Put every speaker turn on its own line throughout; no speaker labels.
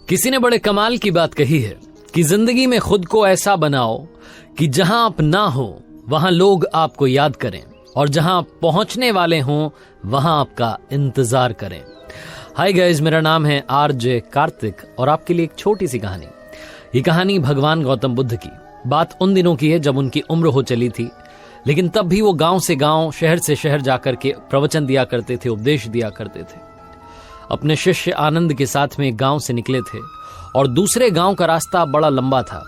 किसी ने बड़े कमाल की बात कही है कि जिंदगी में खुद को ऐसा बनाओ कि जहां आप ना हो वहां लोग आपको याद करें और जहां आप पहुंचने वाले हों वहां आपका इंतजार करें। हाय गाइस, मेरा नाम है आरजे कार्तिक और आपके लिए एक छोटी सी कहानी। ये कहानी भगवान गौतम बुद्ध की। बात उन दिनों की है जब उनकी उम्र हो चली थी, लेकिन तब भी वो गांव से गांव, शहर से शहर जाकर के प्रवचन दिया करते थे, उपदेश दिया करते थे। अपने शिष्य आनंद के साथ में एक गांव से निकले थे और दूसरे गांव का रास्ता बड़ा लंबा था।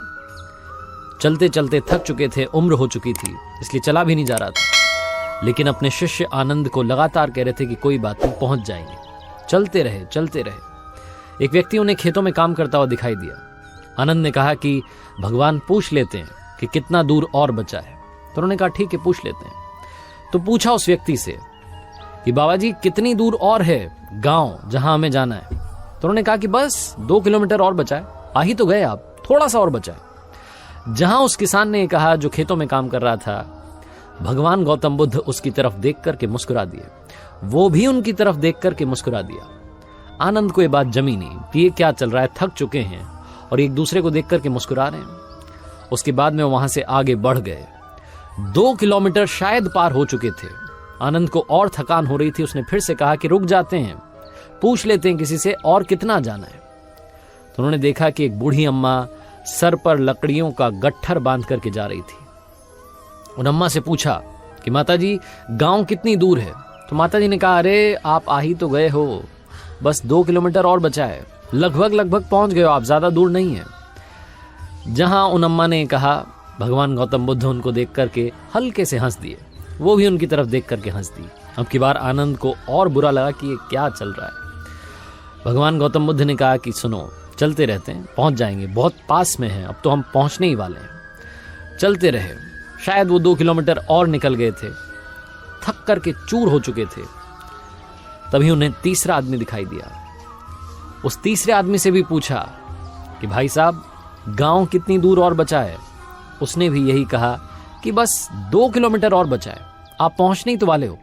चलते चलते थक चुके थे, उम्र हो चुकी थी, इसलिए चला भी नहीं जा रहा था। लेकिन अपने शिष्य आनंद को लगातार कह रहे थे कि कोई बात नहीं, पहुंच जाएंगे। चलते रहे चलते रहे। एक व्यक्ति उन्हें खेतों में काम करता हुआ दिखाई दिया। आनंद ने कहा कि भगवान पूछ लेते हैं कि कितना दूर और बचा है। तो उन्होंने कहा ठीक है, पूछ लेते हैं। तो पूछा उस व्यक्ति से कि बाबा जी कितनी दूर और है गांव जहां हमें जाना है। तो उन्होंने कहा कि बस 2 किलोमीटर और बचा है। आ ही तो गए आप, थोड़ा सा और बचा है। जहां उस किसान ने कहा जो खेतों में काम कर रहा था, भगवान गौतम बुद्ध उसकी तरफ देख करके मुस्कुरा दिए। वो भी उनकी तरफ देख करके मुस्कुरा दिया। आनंद को यह बात जमी नहीं कि ये क्या चल रहा है, थक चुके हैं और एक दूसरे को देख करके मुस्कुरा रहे हैं। उसके बाद में वहां से आगे बढ़ गए। 2 किलोमीटर शायद पार हो चुके थे। आनंद को और थकान हो रही थी। उसने फिर से कहा कि रुक जाते हैं, पूछ लेते हैं किसी से और कितना जाना है। तो उन्होंने देखा कि एक बूढ़ी अम्मा सर पर लकड़ियों का गट्ठर बांध करके जा रही थी। उन अम्मा से पूछा कि माता जी गांव कितनी दूर है। तो माता जी ने कहा, अरे आप आ ही तो गए हो, बस 2 किलोमीटर और बचा है, लगभग पहुंच गए हो आप, ज्यादा दूर नहीं है। जहां उन अम्मा ने कहा, भगवान गौतम बुद्ध उनको देख करके हल्के से हंस दिए। वो भी उनकी तरफ देख करके हंस दी। अब की बार आनंद को और बुरा लगा कि ये क्या चल रहा है। भगवान गौतम बुद्ध ने कहा कि सुनो, चलते रहते हैं, पहुंच जाएंगे, बहुत पास में है, अब तो हम पहुंचने ही वाले हैं। चलते रहे। शायद वो 2 किलोमीटर और निकल गए थे, थक करके चूर हो चुके थे। तभी उन्हें तीसरा आदमी दिखाई दिया। उस तीसरे आदमी से भी पूछा कि भाई साहब गांव कितनी दूर और बचा है। उसने भी यही कहा कि बस 2 किलोमीटर और बचा है, आप पहुंचने ही तो वाले हो,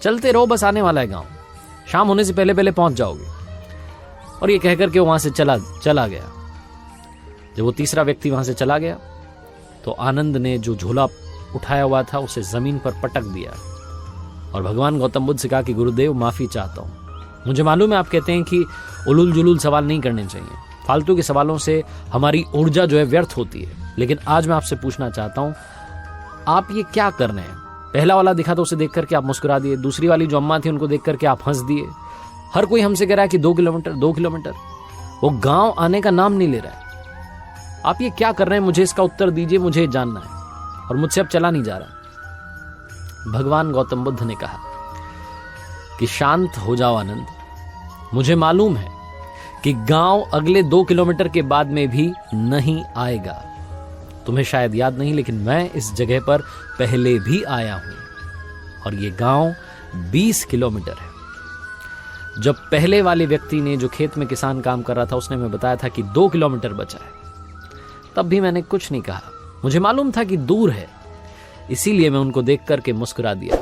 चलते रहो, बस आने वाला है गांव, शाम होने से पहले पहले पहुंच जाओगे। और ये कहकर के वहां से चला गया। जब वो तीसरा व्यक्ति वहां से चला गया तो आनंद ने जो झोला उठाया हुआ था उसे जमीन पर पटक दिया और भगवान गौतम बुद्ध से कहा कि गुरुदेव माफी चाहता हूं। मुझे मालूम है आप कहते हैं कि उलूल जुलूल सवाल नहीं करने चाहिए, फालतू के सवालों से हमारी ऊर्जा जो है व्यर्थ होती है, लेकिन आज मैं आपसे पूछना चाहता हूं, आप ये क्या कर रहे हैं। पहला वाला दिखा तो उसे देख करके आप मुस्कुरा दिए, दूसरी वाली जो अम्मा थी उनको देख करके आप हंस दिए। हर कोई हमसे कह रहा है कि 2 किलोमीटर, वो गांव आने का नाम नहीं ले रहा है। आप ये क्या कर रहे हैं, मुझे इसका उत्तर दीजिए, मुझे जानना है और मुझसे अब चला नहीं जा रहा। भगवान गौतम बुद्ध ने कहा कि शांत हो जाओ आनंद, मुझे मालूम है कि गांव अगले 2 किलोमीटर के बाद में भी नहीं आएगा। तुम्हें शायद याद नहीं, लेकिन मैं इस जगह पर पहले भी आया हूं और ये गांव 20 किलोमीटर है। जब पहले वाले व्यक्ति ने, जो खेत में किसान काम कर रहा था, उसने हमें बताया था कि 2 किलोमीटर बचा है, तब भी मैंने कुछ नहीं कहा। मुझे मालूम था कि दूर है, इसीलिए मैं उनको देख करके मुस्कुरा दिया।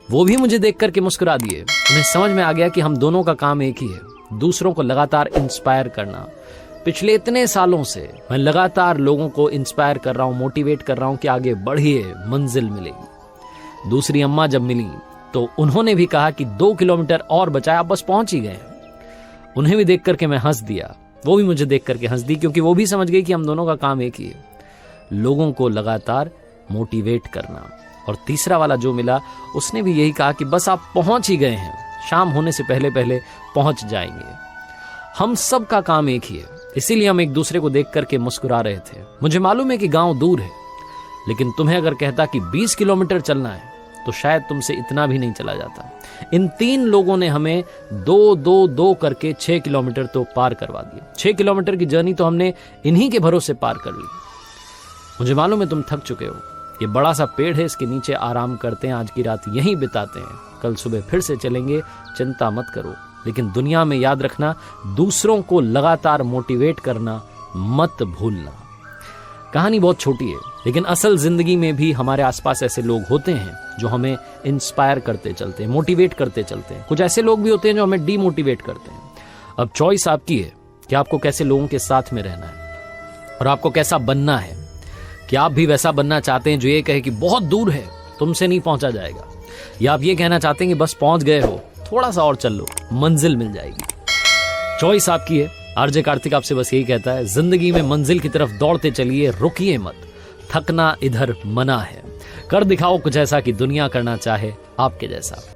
वो भी मुझे देख करके मुस्कुरा दिए। उन्हें समझ में आ गया कि हम दोनों का काम एक ही है, दूसरों को लगातार इंस्पायर करना। पिछले इतने सालों से मैं लगातार लोगों को इंस्पायर कर रहा हूं, मोटिवेट कर रहा हूं कि आगे बढ़िए, मंजिल मिलेगी। दूसरी अम्मा जब मिली तो उन्होंने भी कहा कि 2 किलोमीटर और बचा, आप बस पहुंच ही गए। उन्हें भी देख करके मैं हंस दिया, वो भी मुझे देख करके हंस दी, क्योंकि वो भी समझ गई कि हम दोनों का काम एक ही है, लोगों को लगातार मोटिवेट करना। और तीसरा वाला जो मिला उसने भी यही कहा कि बस आप पहुंच ही गए हैं, शाम होने से पहले पहले पहुंच जाएंगे। हम सब का काम एक ही है, इसीलिए हम एक दूसरे को देख करके मुस्कुरा रहे थे। मुझे मालूम है कि गांव दूर है, लेकिन तुम्हें अगर कहता कि 20 किलोमीटर चलना है तो शायद तुमसे इतना भी नहीं चला जाता। इन 3 लोगों ने हमें 2 करके 6 किलोमीटर तो पार करवा दिया। 6 किलोमीटर की जर्नी तो हमने इन्हीं के भरोसे पार कर ली। मुझे मालूम है तुम थक चुके हो। ये बड़ा सा पेड़ है, इसके नीचे आराम करते हैं, आज की रात यहीं बिताते हैं, कल सुबह फिर से चलेंगे, चिंता मत करो। लेकिन दुनिया में याद रखना, दूसरों को लगातार मोटिवेट करना मत भूलना। कहानी बहुत छोटी है, लेकिन असल जिंदगी में भी हमारे आसपास ऐसे लोग होते हैं जो हमें इंस्पायर करते चलते हैं, मोटिवेट करते चलते हैं। कुछ ऐसे लोग भी होते हैं जो हमें डीमोटिवेट करते हैं। अब चॉइस आपकी है कि आपको कैसे लोगों के साथ में रहना है और आपको कैसा बनना है, कि आप भी वैसा बनना चाहते हैं जो ये कहे कि बहुत दूर है, तुमसे नहीं पहुंचा जाएगा, या आप ये कहना चाहते हैं कि बस पहुंच गए हो, थोड़ा सा और चल लो, मंजिल मिल जाएगी। चॉइस आपकी है। आरजे कार्तिक आपसे बस यही कहता है, जिंदगी में मंजिल की तरफ दौड़ते चलिए, रुकिए मत, थकना इधर मना है। कर दिखाओ कुछ ऐसा कि दुनिया करना चाहे आपके जैसा।